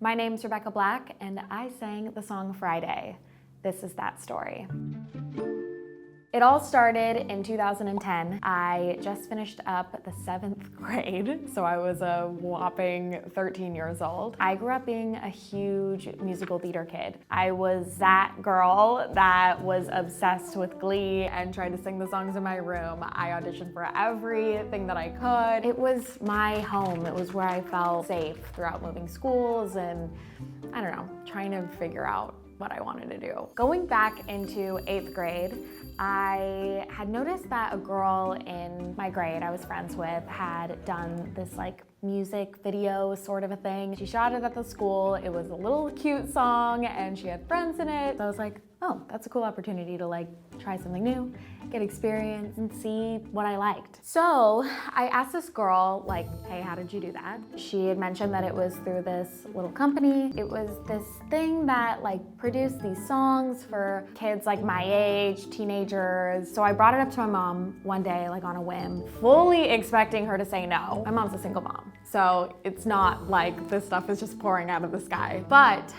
My name's Rebecca Black, and I sang the song Friday. This is that story. It all started in 2010. I just finished up the 7th grade, so I was a whopping 13 years old. I grew up being a huge musical theater kid. I was that girl that was obsessed with Glee and tried to sing the songs in my room. I auditioned for everything that I could. It was my home. It was where I felt safe throughout moving schools and, I don't know, trying to figure out what I wanted to do. Going back into 8th grade, I had noticed that a girl in my grade I was friends with had done this like music video sort of a thing. She shot it at the school. It was a little cute song and she had friends in it. So I was like, oh, that's a cool opportunity to like try something new, get experience and see what I liked. So I asked this girl like, hey, how did you do that? She had mentioned that it was through this little company. It was this thing that like produced these songs for kids like my age, teenagers. So I brought it up to my mom one day, like on a whim, fully expecting her to say no. My mom's a single mom, so it's not like this stuff is just pouring out of the sky. But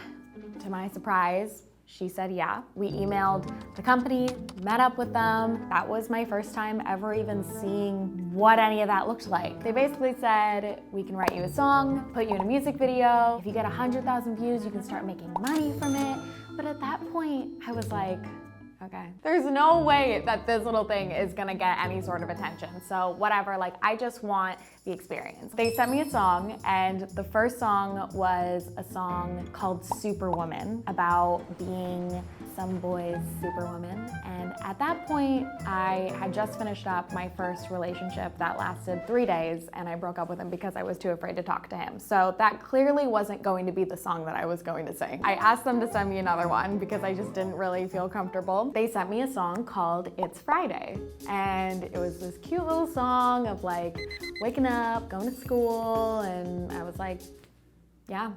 to my surprise, she said yeah. We emailed the company, met up with them. That was my first time ever even seeing what any of that looked like. They basically said, we can write you a song, put you in a music video. If you get 100,000 views, you can start making money from it. But at that point, I was like, okay, there's no way that this little thing is gonna get any sort of attention. So whatever, like I just want the experience. They sent me a song and the first song was a song called Superwoman about being some boy's superwoman. And at that point, I had just finished up my first relationship that lasted 3 days and I broke up with him because I was too afraid to talk to him. So that clearly wasn't going to be the song that I was going to sing. I asked them to send me another one because I just didn't really feel comfortable. They sent me a song called It's Friday. And it was this cute little song of like waking up, going to school, and I was like, yeah,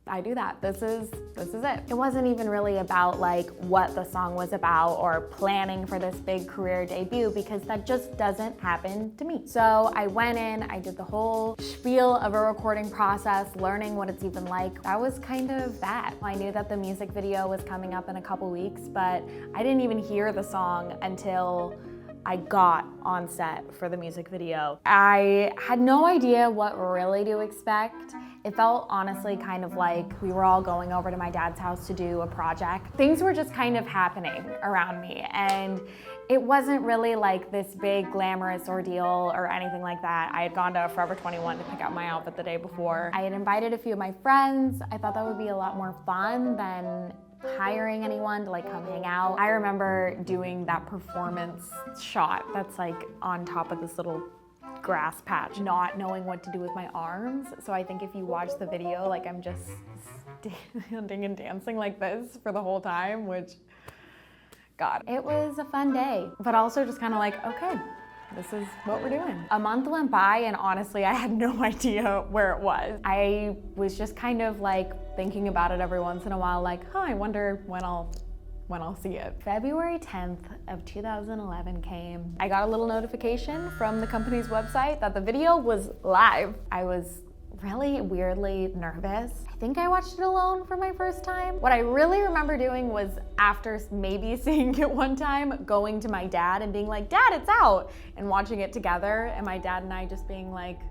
I do that. This is it. It wasn't even really about like what the song was about or planning for this big career debut because that just doesn't happen to me. So I went in, I did the whole spiel of a recording process, learning what it's even like. That was kind of that. I knew that the music video was coming up in a couple weeks, but I didn't even hear the song until I got on set for the music video. I had no idea what really to expect. It felt honestly kind of like we were all going over to my dad's house to do a project. Things were just kind of happening around me and it wasn't really like this big glamorous ordeal or anything like that. I had gone to Forever 21 to pick out my outfit the day before. I had invited a few of my friends. I thought that would be a lot more fun than hiring anyone to like come hang out. I remember doing that performance shot that's like on top of this little grass patch, not knowing what to do with my arms. So I think if you watch the video, like I'm just standing and dancing like this for the whole time, which, God. It was a fun day, but also just kind of like, okay, this is what we're doing. A month went by and honestly, I had no idea where it was. I was just kind of like thinking about it every once in a while, like, I wonder when I'll see it. February 10th of 2011 came. I got a little notification from the company's website that the video was live. I was really weirdly nervous. I think I watched it alone for my first time. What I really remember doing was after maybe seeing it one time, going to my dad and being like, Dad, it's out, and watching it together, and my dad and I just being like,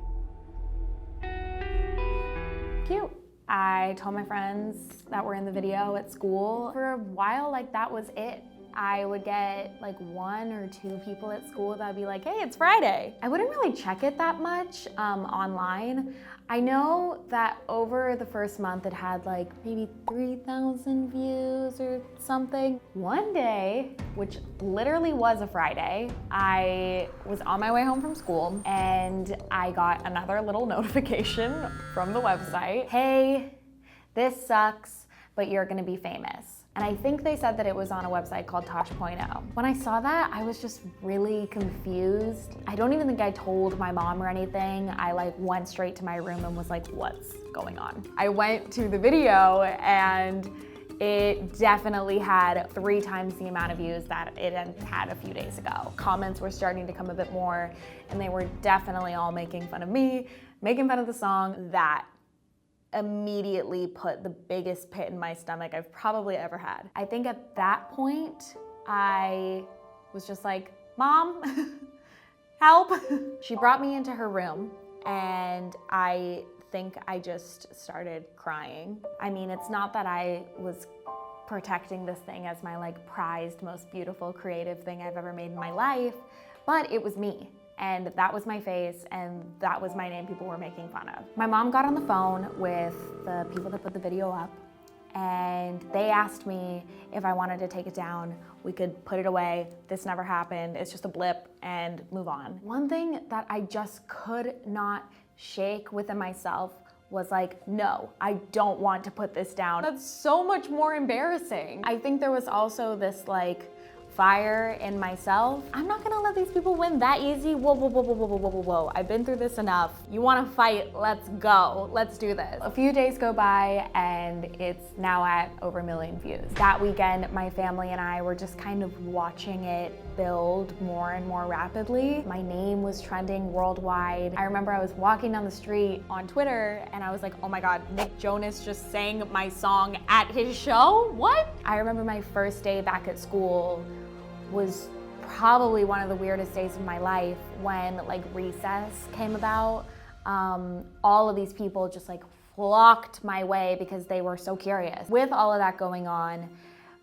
cute. I told my friends that were in the video at school. For a while, like that was it. I would get like 1 or 2 people at school that would be like, hey, it's Friday. I wouldn't really check it that much online. I know that over the first month it had like maybe 3,000 views or something. One day, which literally was a Friday, I was on my way home from school and I got another little notification from the website. Hey, this sucks, but you're gonna be famous. And I think they said that it was on a website called Tosh.0. When I saw that, I was just really confused. I don't even think I told my mom or anything. I like went straight to my room and was like, what's going on? I went to the video and it definitely had 3 times the amount of views that it had a few days ago. Comments were starting to come a bit more and they were definitely all making fun of me, making fun of the song. That immediately put the biggest pit in my stomach I've probably ever had. I think at that point, I was just like, Mom, help. She brought me into her room and I think I just started crying. I mean, it's not that I was protecting this thing as my like prized, most beautiful, creative thing I've ever made in my life, but it was me. And that was my face, and that was my name people were making fun of. My mom got on the phone with the people that put the video up, and they asked me if I wanted to take it down. We could put it away. This never happened. It's just a blip and move on. One thing that I just could not shake within myself was like, no, I don't want to put this down. That's so much more embarrassing. I think there was also this like fire in myself. I'm not gonna let these people win that easy. Whoa, whoa, whoa, whoa, whoa, whoa, whoa, whoa. I've been through this enough. You wanna fight? Let's go. Let's do this. A few days go by and it's now at over 1 million views. That weekend, my family and I were just kind of watching it build more and more rapidly. My name was trending worldwide. I remember I was walking down the street on Twitter and I was like, oh my God, Nick Jonas just sang my song at his show? What? I remember my first day back at school was probably one of the weirdest days of my life when like recess came about. All of these people just like flocked my way because they were so curious. With all of that going on,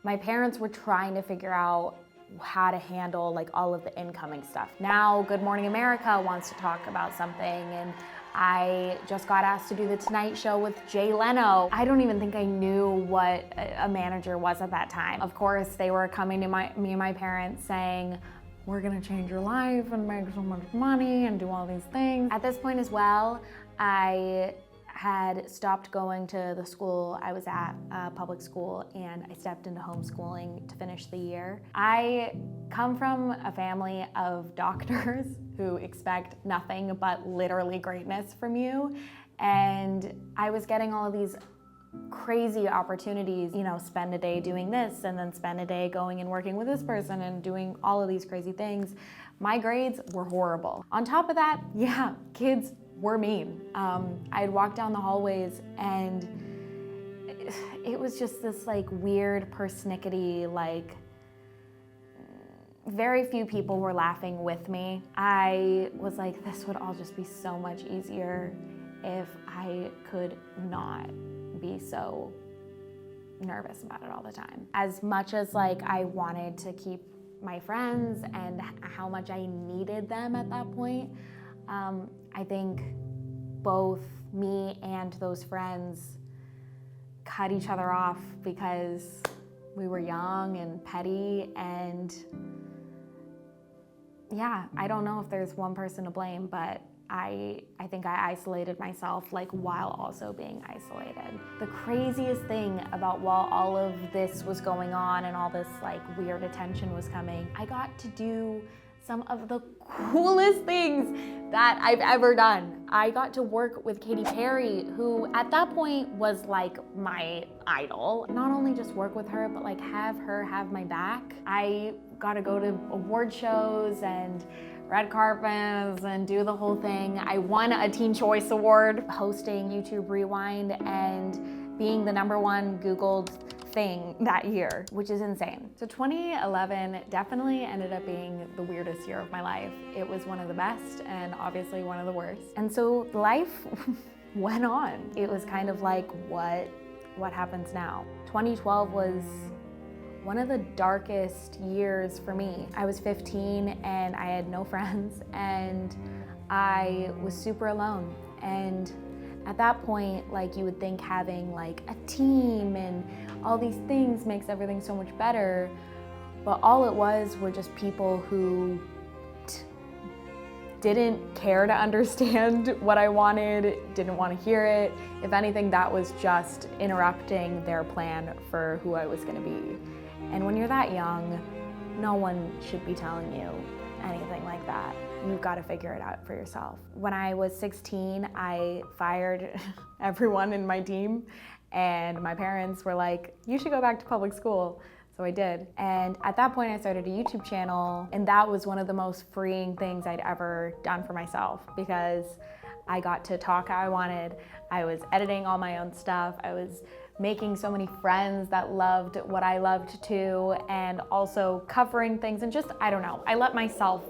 my parents were trying to figure out how to handle like all of the incoming stuff. Now Good Morning America wants to talk about something, and I just got asked to do the Tonight Show with Jay Leno. I don't even think I knew what a manager was at that time. Of course, they were coming to me and my parents saying, we're gonna change your life and make so much money and do all these things. At this point as well, I had stopped going to the school I was at, public school, and I stepped into homeschooling to finish the year. I come from a family of doctors who expect nothing but literally greatness from you, and I was getting all of these crazy opportunities, you know, spend a day doing this and then spend a day going and working with this person and doing all of these crazy things. My grades were horrible. On top of that, yeah, kids were mean. I'd walk down the hallways and it was just this like weird persnickety, like very few people were laughing with me. I was like, this would all just be so much easier if I could not be so nervous about it all the time. As much as like I wanted to keep my friends and how much I needed them at that point, I think both me and those friends cut each other off because we were young and petty, and yeah, I don't know if there's one person to blame, but I think I isolated myself like while also being isolated. The craziest thing about while all of this was going on and all this like weird attention was coming, I got to do some of the coolest things that I've ever done. I got to work with Katy Perry, who at that point was like my idol. Not only just work with her, but like have her have my back. I got to go to award shows and red carpets and do the whole thing. I won a Teen Choice Award hosting YouTube Rewind and being the #1 Googled thing that year, which is insane. So 2011 definitely ended up being the weirdest year of my life. It was one of the best and obviously one of the worst. And so life went on. It was kind of like, what happens now? 2012 was one of the darkest years for me. I was 15 and I had no friends and I was super alone. And at that point, like you would think having like a team and all these things makes everything so much better, but all it was were just people who didn't care to understand what I wanted, didn't want to hear it. If anything, that was just interrupting their plan for who I was gonna be. And when you're that young, no one should be telling you anything like that. You've got to figure it out for yourself. When I was 16, I fired everyone in my team, and my parents were like, you should go back to public school. So I did. And at that point I started a YouTube channel, and that was one of the most freeing things I'd ever done for myself because I got to talk how I wanted. I was editing all my own stuff. I was making so many friends that loved what I loved too, and also covering things and just, I don't know, I let myself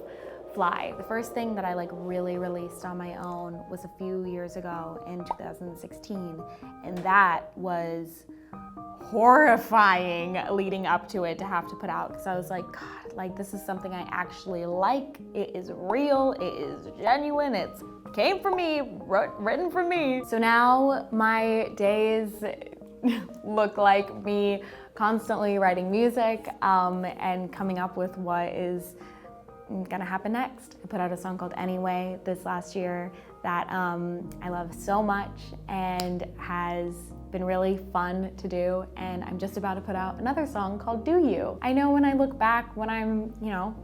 fly. The first thing that I really released on my own was a few years ago in 2016, and that was horrifying leading up to it to have to put out, because I was like, God, this is something I actually like. It is real, it is genuine, it's came from me, written for me. So now my days look like me constantly writing music and coming up with what is gonna happen next. I put out a song called Anyway this last year that I love so much and has been really fun to do, and I'm just about to put out another song called Do You. I know when I look back, when I'm,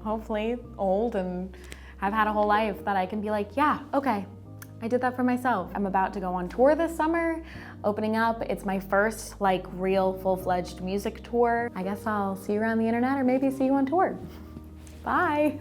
hopefully old and have had a whole life, that I can be like, yeah, okay, I did that for myself. I'm about to go on tour this summer, opening up. It's my first real full-fledged music tour. I guess I'll see you around the internet, or maybe see you on tour. Bye.